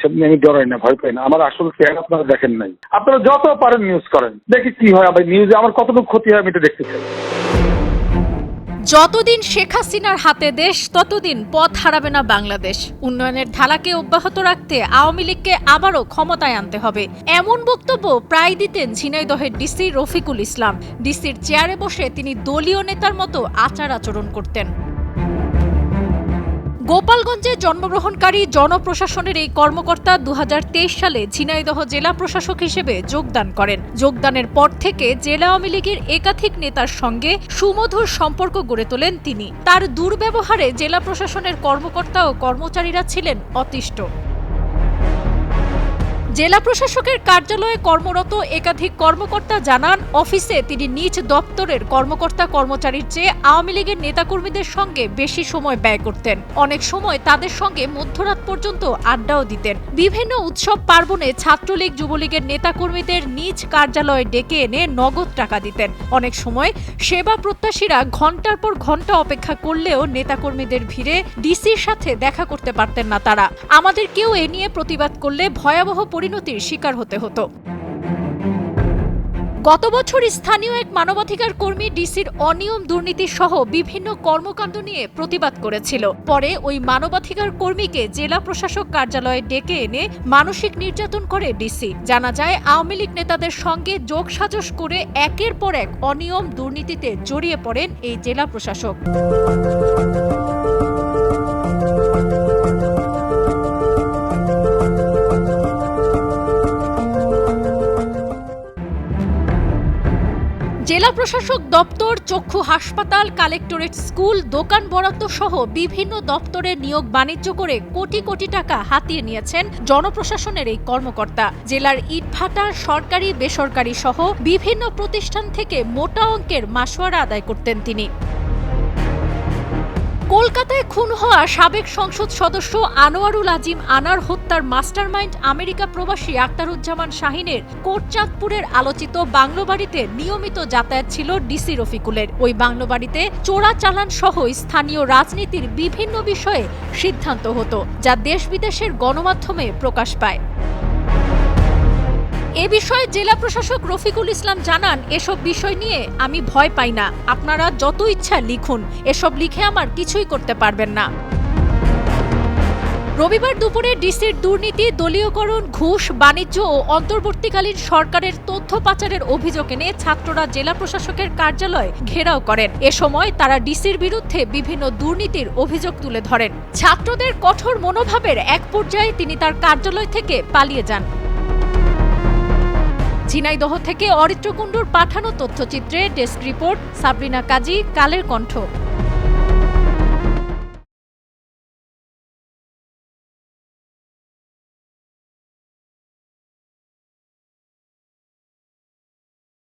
এসব নিয়ে আমি ডরাই না, ভয় পাই না। আমার আসল চেহারা আপনারা দেখেন নাই। আপনারা যত পারেন নিউজ করেন, দেখি কি হয়। আবার নিউজে আমার কতটুকু ক্ষতি হয় আমি এটা দেখতে চাই। যতদিন শেখ হাসিনার হাতে দেশ, ততদিন পথ হারাবে না বাংলাদেশ। উন্নয়নের ধারাকে অব্যাহত রাখতে আওয়ামী লীগকে আবারও ক্ষমতায় আনতে হবে, এমন বক্তব্য প্রায় দিতেন ঝিনাইদহের ডিসি রফিকুল ইসলাম। ডিসির চেয়ারে বসে তিনি দলীয় নেতার মতো আচার আচরণ করতেন। গোপালগঞ্জে জন্মগ্রহণকারী জনপ্রশাসনের এই কর্মকর্তা 2023 সালে ঝিনাইদহ জেলা প্রশাসক হিসেবে যোগদান করেন। যোগদানের পর থেকে জেলা আওয়ামী লীগের একাধিক নেতার সঙ্গে সুমধুর সম্পর্ক গড়ে তোলেন তিনি। তার দুর্ব্যবহারে জেলা প্রশাসনের কর্মকর্তা ও কর্মচারীরা ছিলেন অতিষ্ঠ। জেলা প্রশাসকের কার্যালয়ে কর্মরত একাধিক কর্মকর্তা জানান, অফিসে তিনি নিজ দপ্তরের কর্মকর্তা কর্মচারীর চেয়ে আওয়ামী লীগের নেতাকর্মীদের সঙ্গে বেশি সময় ব্যয় করতেন। অনেক সময় তাদের সঙ্গে মধ্যরাত পর্যন্ত আড্ডাও দিতেন। বিভিন্ন উৎসব পার্বণে ছাত্রলীগ যুবলীগের নেতাকর্মীদের নিজ কার্যালয়ে ডেকে এনে নগদ টাকা দিতেন। অনেক সময় সেবা প্রত্যাশীরা ঘন্টার পর ঘন্টা অপেক্ষা করলেও নেতাকর্মীদের ভিড়ে ডিসির সাথে দেখা করতে পারতেন না তারা। আমাদের কেউ এ নিয়ে প্রতিবাদ করলে ভয়াবহ পরিণতির শিকার হতে হতো। গত বছর স্থানীয় এক মানবাধিকার কর্মী ডিসির অনিয়ম, দুর্নীতি সহ বিভিন্ন কর্মকাণ্ড নিয়ে প্রতিবাদ করেছিল। পরে ওই মানবাধিকার কর্মীকে জেলা প্রশাসক কার্যালয়ে ডেকে এনে মানসিক নির্যাতন করে ডিসি। জানা যায়, আওয়ামী লীগ নেতাদের সঙ্গে যোগসাজশ করে একের পর এক অনিয়ম, দুর্নীতিতে জড়িয়ে পড়েন এই জেলা প্রশাসক। জেলা প্রশাসক দপ্তর, চক্ষু হাসপাতাল, কালেক্টরেট স্কুল, দোকান বরাদ্দ সহ বিভিন্ন দপ্তরে নিয়োগ বাণিজ্য করে কোটি কোটি টাকা হাতিয়ে নিয়েছেন জনপ্রশাসনের এই কর্মকর্তা। জেলার ইটভাটা, সরকারি বেসরকারি সহ বিভিন্ন প্রতিষ্ঠান থেকে মোটা অঙ্কের মাসোয়ারা আদায় করতেন তিনি। কলকাতায় খুন হওয়া সাবেক সংসদ সদস্য আনোয়ারুল আজিম আনার হত্যার মাস্টারমাইন্ড আমেরিকা প্রবাসী আখতারুজ্জামান শাহিনের কোটচাঁদপুরের আলোচিত বাংলোবাড়িতে নিয়মিত যাতায়াত ছিল ডিসি রফিকুলের। ওই বাংলোবাড়িতে চোরাচালান সহ স্থানীয় রাজনীতির বিভিন্ন বিষয়ে সিদ্ধান্ত হতো, যা দেশ বিদেশের গণমাধ্যমে প্রকাশ পায়। এ বিষয়ে জেলা প্রশাসক রফিকুল ইসলাম জানান, এসব বিষয় নিয়ে আমি ভয় পাই না। আপনারা যত ইচ্ছা লিখুন, এসব লিখে আমার কিছুই করতে পারবেন না। রবিবার দুপুরে ডিসির দুর্নীতি, দলীয়করণ, ঘুষ, বাণিজ্য ও অন্তর্বর্তীকালীন সরকারের তথ্য পাচারের অভিযোগ এনে ছাত্ররা জেলা প্রশাসকের কার্যালয় ঘেরাও করেন। এ সময় তারা ডিসির বিরুদ্ধে বিভিন্ন দুর্নীতির অভিযোগ তুলে ধরেন। ছাত্রদের কঠোর মনোভাবের এক পর্যায়ে তিনি তার কার্যালয় থেকে পালিয়ে যান। ঝিনাইদহ থেকে অরিত্র কুণ্ডুর পাঠানো তথ্যচিত্রে ডেস্ক রিপোর্ট, সাবরিনা কাজী, কালের কণ্ঠ।